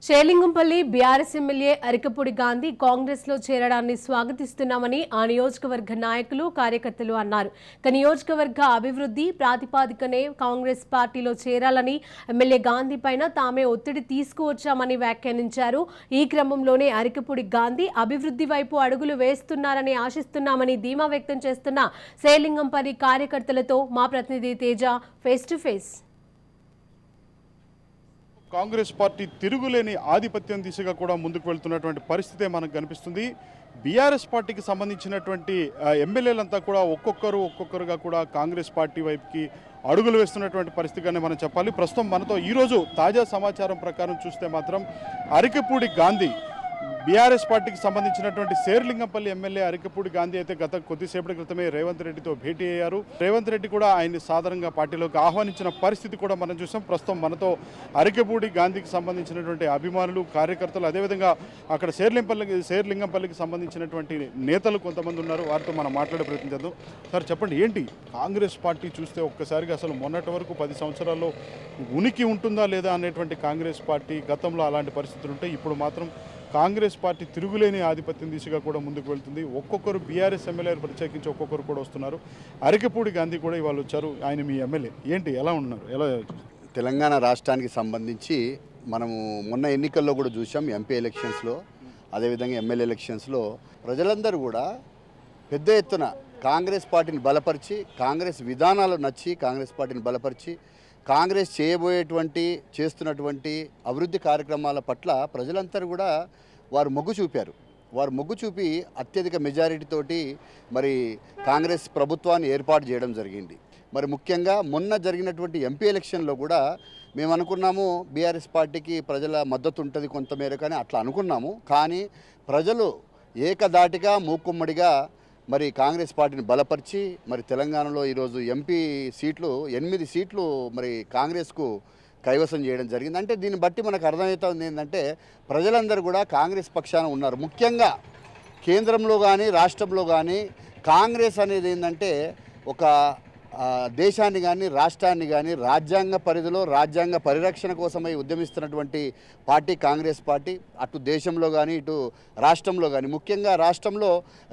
Serilingampally BRS MLA Arikapudi Gandhi Congress లో చేరడాన్ని స్వాగతిస్తున్నామని ఆ నియోజకవర్గ నాయకులు కార్యకర్తలు అన్నారు. నియోజకవర్గ అభివృద్ధి ప్రాతిపాదికనే కాంగ్రెస్ పార్టీలో చేరాలని ఎమ్మెల్యే గాంధీ పైన తామే ఒత్తిడి తీసుకువచ్చామని వ్యాఖ్యానించారు. ఈ క్రమంలోనే అరికపూడి గాంధీ అభివృద్ధి వైపు అడుగులు వేస్తున్నారని ఆశిస్తున్నామని ధీమా వ్యక్తం చేస్తున్న షేర్లింగంపల్లి కార్యకర్తలతో మా ప్రతినిధి Teja face to face. Congress party తిరుగులేని ఆధిపత్యం దిశగా కూడా ముందుకు వెళ్తున్నటువంటి పరిస్థితే మనకు కనిపిస్తుంది. బీఆర్ఎస్ పార్టీకి సంబంధించినటువంటి ఎమ్మెల్యేలంతా కూడా ఒక్కొక్కరుగా కూడా కాంగ్రెస్ పార్టీ వైపుకి అడుగులు వేస్తున్నటువంటి పరిస్థితిగానే మనం చెప్పాలి. ప్రస్తుతం మనతో ఈరోజు తాజా సమాచారం ప్రకారం చూస్తే మాత్రం అరికపూడి గాంధీ బీఆర్ఎస్ పార్టీకి సంబంధించినటువంటి షేర్లింగంపల్లి ఎమ్మెల్యే అరికపూడి గాంధీ అయితే గత కొద్దిసేపటి క్రితమే రేవంత్ రెడ్డితో భేటీ అయ్యారు. రేవంత్ రెడ్డి కూడా ఆయన్ని సాధారణంగా పార్టీలోకి ఆహ్వానించిన పరిస్థితి కూడా మనం చూసాం. ప్రస్తుతం మనతో అరికపూడి గాంధీకి సంబంధించినటువంటి అభిమానులు, కార్యకర్తలు, అదేవిధంగా అక్కడ షేర్లింగంపల్లికి సంబంధించినటువంటి నేతలు కొంతమంది ఉన్నారు. వారితో మనం మాట్లాడే ప్రయత్నం చేద్దాం. సార్ చెప్పండి, ఏంటి కాంగ్రెస్ పార్టీ చూస్తే ఒక్కసారిగా అసలు మొన్నటి వరకు 10 సంవత్సరాల్లో ఉనికి ఉంటుందా లేదా అనేటువంటి కాంగ్రెస్ పార్టీ, గతంలో అలాంటి పరిస్థితులు ఉంటే ఇప్పుడు మాత్రం కాంగ్రెస్ పార్టీ తిరుగులేని ఆధిపత్యం దిశగా కూడా ముందుకు వెళ్తుంది. ఒక్కొక్కరు బీఆర్ఎస్ ఎమ్మెల్యేలు ప్రత్యేకించి ఒక్కొక్కరు కూడా వస్తున్నారు. అరికపూడి గాంధీ కూడా ఇవాళ వచ్చారు. ఆయన మీ ఎమ్మెల్యే, ఏంటి ఎలా ఉన్నారు? ఎలా తెలంగాణ రాష్ట్రానికి సంబంధించి మనము మొన్న ఎన్నికల్లో కూడా చూసాం. ఎంపీ ఎలక్షన్స్లో, అదేవిధంగా ఎమ్మెల్యే ఎలక్షన్స్లో ప్రజలందరూ కూడా పెద్ద ఎత్తున కాంగ్రెస్ పార్టీని బలపరిచి, కాంగ్రెస్ విధానాలు నచ్చి కాంగ్రెస్ పార్టీని బలపరిచి, కాంగ్రెస్ చేస్తున్నటువంటి అభివృద్ధి కార్యక్రమాల పట్ల ప్రజలందరూ కూడా వారు మొగ్గు చూపారు. వారు మొగ్గు చూపి అత్యధిక మెజారిటీతోటి మరి కాంగ్రెస్ ప్రభుత్వాన్ని ఏర్పాటు చేయడం జరిగింది. మరి ముఖ్యంగా మొన్న జరిగినటువంటి ఎంపీ ఎలక్షన్లో కూడా మేము అనుకున్నాము బీఆర్ఎస్ పార్టీకి ప్రజల మద్దతు ఉంటుంది కొంతమేరకు అని అట్లా అనుకున్నాము. కానీ ప్రజలు ఏకదాటిగా మూకుమ్మడిగా మరి కాంగ్రెస్ పార్టీని బలపరిచి మరి తెలంగాణలో ఈరోజు ఎంపీ సీట్లు 8 సీట్లు మరి కాంగ్రెస్కు కైవసం చేయడం జరిగింది. అంటే దీన్ని బట్టి మనకు అర్థమవుతుంది ఏంటంటే ప్రజలందరూ కూడా కాంగ్రెస్ పక్షాన ఉన్నారు. ముఖ్యంగా కేంద్రంలో కానీ రాష్ట్రంలో కానీ కాంగ్రెస్ అనేది ఏంటంటే ఒక దేశాన్ని కానీ రాష్ట్రాన్ని కానీ రాజ్యాంగ పరిధిలో రాజ్యాంగ పరిరక్షణ కోసమై ఉద్యమిస్తున్నటువంటి పార్టీ కాంగ్రెస్ పార్టీ. అటు దేశంలో కానీ ఇటు రాష్ట్రంలో కానీ, ముఖ్యంగా రాష్ట్రంలో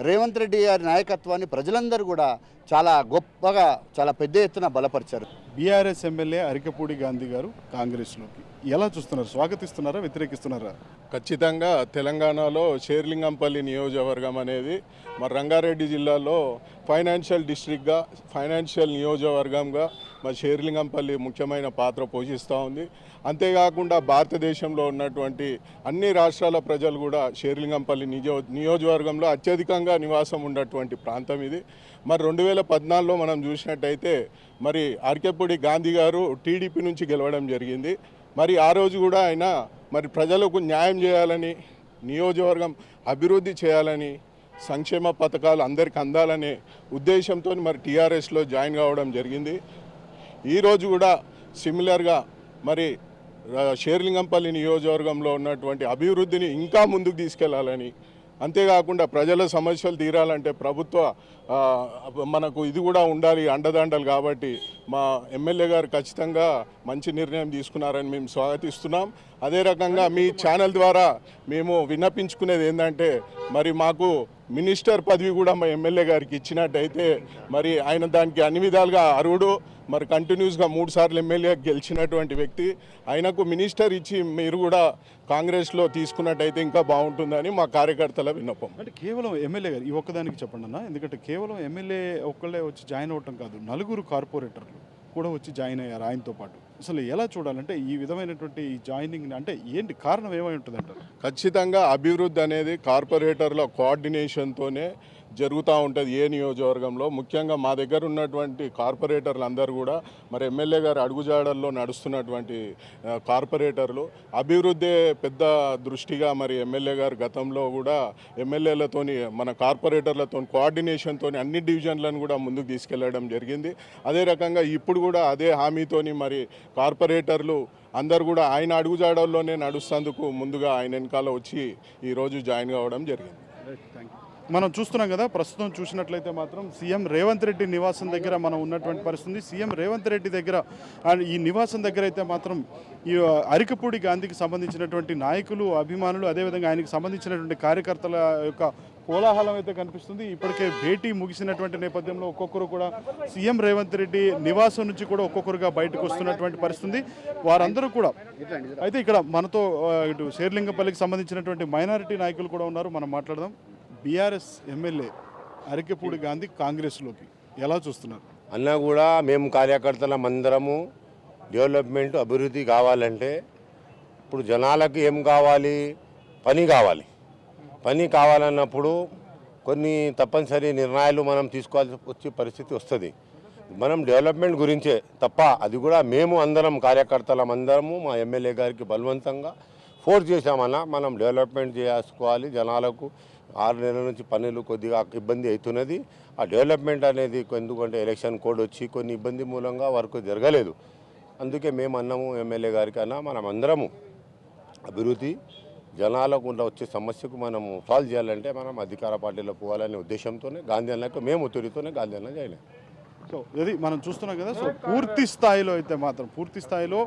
రేవంత్ రెడ్డి గారి నాయకత్వాన్ని ప్రజలందరూ కూడా చాలా గొప్పగా చాలా పెద్ద ఎత్తున బలపరిచారు. బీఆర్ఎస్ ఎమ్మెల్యే అరికపూడి గాంధీ గారు కాంగ్రెస్లోకి ఎలా చూస్తున్నారు? స్వాగతిస్తున్నారా, వ్యతిరేకిస్తున్నారా? ఖచ్చితంగా తెలంగాణలో షేర్లింగంపల్లి నియోజకవర్గం అనేది మరి రంగారెడ్డి జిల్లాలో ఫైనాన్షియల్ డిస్ట్రిక్ట్గా, ఫైనాన్షియల్ నియోజకవర్గంగా మరి షేర్లింగంపల్లి ముఖ్యమైన పాత్ర పోషిస్తూ ఉంది. అంతేకాకుండా భారతదేశంలో ఉన్నటువంటి అన్ని రాష్ట్రాల ప్రజలు కూడా షేర్లింగంపల్లి నియోజకవర్గంలో అత్యధికంగా నివాసం ఉన్నటువంటి ప్రాంతం ఇది. మరి 2014లో మనం చూసినట్టయితే మరి అరికపూడి గాంధీ గారు టీడీపీ నుంచి గెలవడం జరిగింది. మరి ఆ రోజు కూడా ఆయన మరి ప్రజలకు న్యాయం చేయాలని, నియోజకవర్గం అభివృద్ధి చేయాలని, సంక్షేమ పథకాలు అందరికి అందాలనే ఉద్దేశంతో మరి టీఆర్ఎస్లో జాయిన్ కావడం జరిగింది. ఈరోజు కూడా సిమిలర్గా మరి షేర్లింగంపల్లి నియోజకవర్గంలో ఉన్నటువంటి అభివృద్ధిని ఇంకా ముందుకు తీసుకెళ్లాలని, అంతేకాకుండా ప్రజల సమస్యలు తీరాలంటే ప్రభుత్వ మనకు ఇది కూడా ఉండాలి అండదండలు. కాబట్టి మా ఎమ్మెల్యే గారు ఖచ్చితంగా మంచి నిర్ణయం తీసుకున్నారని మేము స్వాగతిస్తున్నాం. అదే రకంగా మీ ఛానల్ ద్వారా మేము విన్నపించుకునేది ఏంటంటే మరి మాకు మినిస్టర్ పదవి కూడా మా ఎమ్మెల్యే గారికి ఇచ్చినట్టయితే మరి ఆయన దానికి అన్ని విధాలుగా అర్హుడు. మరి కంటిన్యూస్గా 3 సార్లు ఎమ్మెల్యే గెలిచినటువంటి వ్యక్తి, ఆయనకు మినిస్టర్ ఇచ్చి మీరు కూడా కాంగ్రెస్లో తీసుకున్నట్టయితే ఇంకా బాగుంటుందని మా కార్యకర్తల విన్నపం. అంటే కేవలం ఎమ్మెల్యే గారు ఈ ఒక్కదానికి చెప్పండి అన్న, ఎందుకంటే కేవలం ఎమ్మెల్యే ఒక్కళ్ళే వచ్చి జాయిన్ అవ్వటం కాదు, 4 కార్పొరేటర్లు కూడా వచ్చి జాయిన్ అయ్యారు ఆయనతో పాటు. అసలు ఎలా చూడాలంటే ఈ విధమైనటువంటి ఈ జాయినింగ్ అంటే ఏంటి కారణం ఏమై ఉంటుంది అంటారు? ఖచ్చితంగా అభివృద్ధి అనేది కార్పొరేటర్ల కోఆర్డినేషన్తోనే జరుగుతూ ఉంటుంది ఏ నియోజకవర్గంలో. ముఖ్యంగా మా దగ్గర ఉన్నటువంటి కార్పొరేటర్లు అందరూ కూడా మరి ఎమ్మెల్యే గారు అడుగుజాడల్లో నడుస్తున్నటువంటి కార్పొరేటర్లు. అభివృద్ధి పెద్ద దృష్టిగా మరి ఎమ్మెల్యే గారు గతంలో కూడా ఎమ్మెల్యేలతోని మన కార్పొరేటర్లతో కోఆర్డినేషన్తో అన్ని డివిజన్లను కూడా ముందుకు తీసుకెళ్లడం జరిగింది. అదే రకంగా ఇప్పుడు కూడా అదే హామీతోని మరి కార్పొరేటర్లు అందరు కూడా ఆయన అడుగుజాడల్లోనే నడుస్తేందుకు ముందుగా ఆయన వెనకాల వచ్చి ఈరోజు జాయిన్ కావడం జరిగింది. Thank you. మనం చూస్తున్నాం కదా, ప్రస్తుతం చూసినట్లయితే మాత్రం సీఎం రేవంత్ రెడ్డి నివాసం దగ్గర మనం ఉన్నటువంటి పరిస్థితి. సీఎం రేవంత్ రెడ్డి దగ్గర ఈ నివాసం దగ్గర అయితే మాత్రం ఈ అరికపూడి గాంధీకి సంబంధించినటువంటి నాయకులు, అభిమానులు, అదేవిధంగా ఆయనకి సంబంధించినటువంటి కార్యకర్తల యొక్క కోలాహలం అయితే కనిపిస్తుంది. ఇప్పటికే భేటీ ముగిసినటువంటి నేపథ్యంలో ఒక్కొక్కరు కూడా సీఎం రేవంత్ రెడ్డి నివాసం నుంచి కూడా ఒక్కొక్కరుగా బయటకు వస్తున్నటువంటి పరిస్థితి. వారందరూ కూడా అయితే ఇక్కడ మనతో ఇటు శేర్లింగంపల్లికి సంబంధించినటువంటి మైనారిటీ నాయకులు కూడా ఉన్నారు. మనం మాట్లాడదాం. బీఆర్ఎస్ ఎమ్మెల్యే అరికెపూడి గాంధీ కాంగ్రెస్లోకి ఎలా చూస్తున్నారు? అన్నా కూడా మేము కార్యకర్తలం అందరము డెవలప్మెంట్ అభివృద్ధి కావాలంటే ఇప్పుడు జనాలకు ఏం కావాలి? పని కావాలి. పని కావాలన్నప్పుడు కొన్ని తప్పనిసరి నిర్ణయాలు మనం తీసుకోవాల్సి వచ్చే పరిస్థితి వస్తుంది. మనం డెవలప్మెంట్ గురించే తప్ప, అది కూడా మేము అందరం కార్యకర్తలం అందరము మా ఎమ్మెల్యే గారికి బలవంతంగా ఫోర్స్ చేశామన్నా మనం డెవలప్మెంట్ చేసుకోవాలి. జనాలకు 6 నెలల నుంచి పనులు కొద్దిగా ఇబ్బంది అవుతున్నది. ఆ డెవలప్మెంట్ అనేది ఎందుకంటే ఎలక్షన్ కోడ్ వచ్చి కొన్ని ఇబ్బంది మూలంగా వర్క్ జరగలేదు. అందుకే మేము అన్నాము ఎమ్మెల్యే గారికి, అన్నా మనం అందరము అభివృద్ధి జనాలకు వచ్చే సమస్యకు మనము సాల్వ్ చేయాలంటే మనం అధికార పార్టీలో పోవాలనే ఉద్దేశంతోనే గాంధీ అన్నకు మేము ఒత్తిడితోనే గాంధీ అన్న చేయలేదు. సో ఇది మనం చూస్తున్నాం కదా. సో పూర్తి స్థాయిలో అయితే మాత్రం పూర్తి స్థాయిలో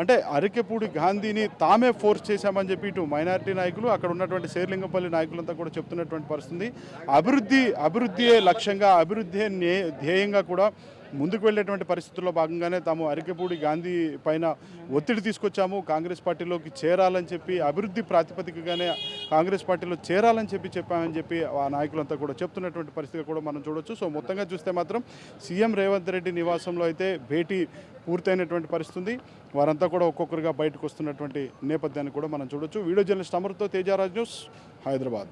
అంటే అరికెపూడి గాంధీని తామే ఫోర్స్ చేశామని చెప్పి ఇటు మైనారిటీ నాయకులు, అక్కడ ఉన్నటువంటి శేర్లింగంపల్లి నాయకులంతా కూడా చెప్తున్నటువంటి పరిస్థితి. అభివృద్ధియే లక్ష్యంగా, అభివృద్ధియే ధ్యేయంగా కూడా ముందుకు వెళ్ళేటువంటి పరిస్థితుల్లో భాగంగానే తాము అరికెపూడి గాంధీ పైన ఒత్తిడి తీసుకొచ్చాము, కాంగ్రెస్ పార్టీలోకి చేరాలని చెప్పి, అభివృద్ధి ప్రాతిపదికగానే కాంగ్రెస్ పార్టీలో చేరాలని చెప్పామని చెప్పి ఆ నాయకులంతా కూడా చెప్తున్నటువంటి పరిస్థితి కూడా మనం చూడొచ్చు. సో మొత్తంగా చూస్తే మాత్రం సీఎం రేవంత్ రెడ్డి నివాసంలో అయితే భేటీ పూర్తయినటువంటి పరిస్థితి. వారంతా కూడా ఒక్కొక్కరుగా బయటకు వస్తున్నటువంటి నేపథ్యాన్ని కూడా మనం చూడొచ్చు. వీడియో జర్నలిస్ట్ అమర్తో తేజారాజ్ న్యూస్, హైదరాబాద్.